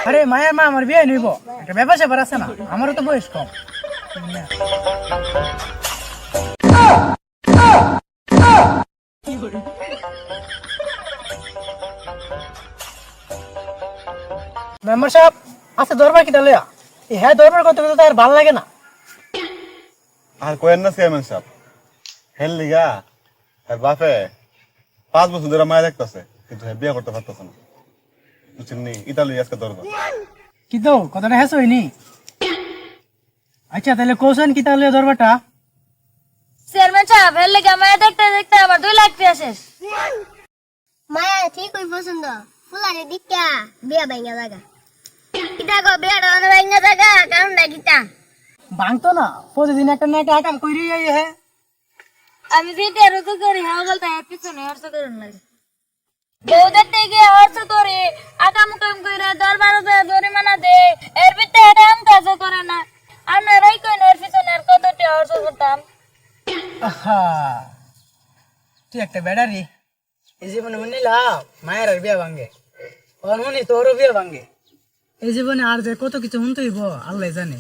আরে মায়ের মা আমার বিয়ে নিব, একটা ব্যাপার স্যাপার আছে না, আমারও তো বয়স কম। মেম্বার সাহেব আচ্ছা দরবার কি তাহলে হ্যাঁ দরবার করতে করতে আর ভালো লাগে না। আর কোয়েন না চেয়ারম্যান সাহেব হেল লিগা আর বাপে 5 বছর ধরে মায়া দেখতেছে কিন্তু বিয়ে করতে পারতেছে না। বুঝছেন নি ইতালি আজকে দরবার কি তো কথাটা হ্যাঁ হয়নি। আচ্ছা তাহলে কোশ্চেন কি তাহলে দরবারটা? চেয়ারম্যান সাহেব এর লেগে মায়া দেখতে দেখতে আমার 2 লাখ টাকা শেষ। মায়া ঠিক ওই পছন্দ ফুলারে দিকা বিয়া ভাঙা জায়গা কিটা গো বিয়াটা ভাঙা জায়গা কারণ ডাকিটা ভাঙতো না, প্রতিদিন একটা না একটা আকাম কইরে হ্যাঁ। আমি যেটা রুজু করি হ্যাঁ বলতে এর পিছনে অর্থ করুন লাগে বউ দেখতে গিয়ে অর্থ করে আকাম কাম করে দরবারে জরিমানা দে এর ভিতরে এটা আম কাজ করে না আপনারাই কইন এর পিছনে আর কতটি অর্থ করতাম। আহা তুই একটা বেড়ারি এই জীবনে নিলাম মায়ের আর বিয়া ভাঙ্গে অনহুনি তোরও বিয়া ভাঙ্গে। এই জীবনে আর যে কত কিছু শুনতে হইব আল্লাহ জানে।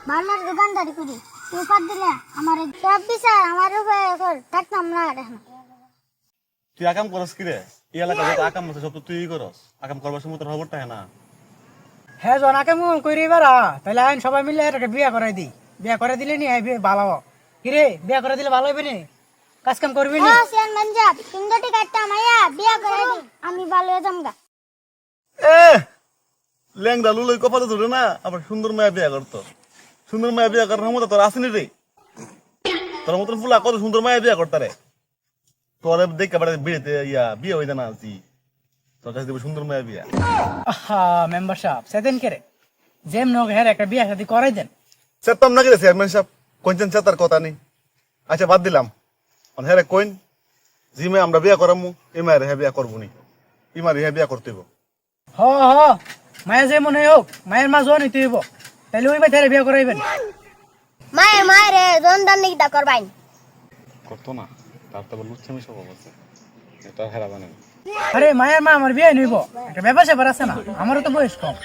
বার্নার দোকানদারি করি তুই পাত দিলে আমার সব বিচার আমার উপরে কর থাকতাম না এখন তুই আকাম করস কি রে? এই এলাকা যত আকাম আছে সব তো তুই করস। আকাম করবার সময় তোর খবরটা হ্যাঁ না। হ্যাঁ জন আকাম কইরে এবার তাহলে আইন সবাই মিলে একটা বিয়া করাই দিই, বিয়া করে দিলে নি ভালো কিরে বিয়া করে দিলে ভালো হইবে নি, কাজ কাম করবি নি। হ্যাঁ সিয়ান মঞ্জাব সুন্দরটি কাটটা মায়া বিয়া করে দি আমি ভালো হয়ে যামগা। এ ল্যাংদা লুলই কপালে ধরে না আবার সুন্দর মায়া বিয়া করতো। সুন্দর মায়া বিয়া করার মতো তোর আসেনি রে। তোর মতন ফুলা কত সুন্দর মায়া বিয়া করতারে। তোরে দেখে বাড়ি বিয়েতে বিয়ে হইতে না আছি তোর কাছে দেবে সুন্দর মায়া বিয়া। আহা মেম্বার সাহেব সেদিন কে রে যেম নগ হ্যাঁ একটা বিয়া শাদি করাই দেন। চেতাম না কি রে চেয়ারম্যান সাহেব কোনছেন চেতার কথা নেই। আচ্ছা বাদ দিলাম হ্যাঁ কইন জিমে আমরা বিয়া করামু এই মায়ের হ্যাঁ বিয়া করবো নি এই মায়ের হ্যাঁ বিয়া করতে হইব। হ হ মায়ের যে মনে হোক মায়ের মা জোয়ান হইতে হইব তাহলে ওই ভাই বিয়া করাইবেন। মায়ের মায়ের জনদান নিকিটা করবাইন করতো না তার তো লুচ্ছামি সব আছে এটা হেরা বানে। আরে মায়ের মা আমার বিয়ে নিব, একটা ব্যাপার স্যাপার আছে না, আমারও তো বয়স কম।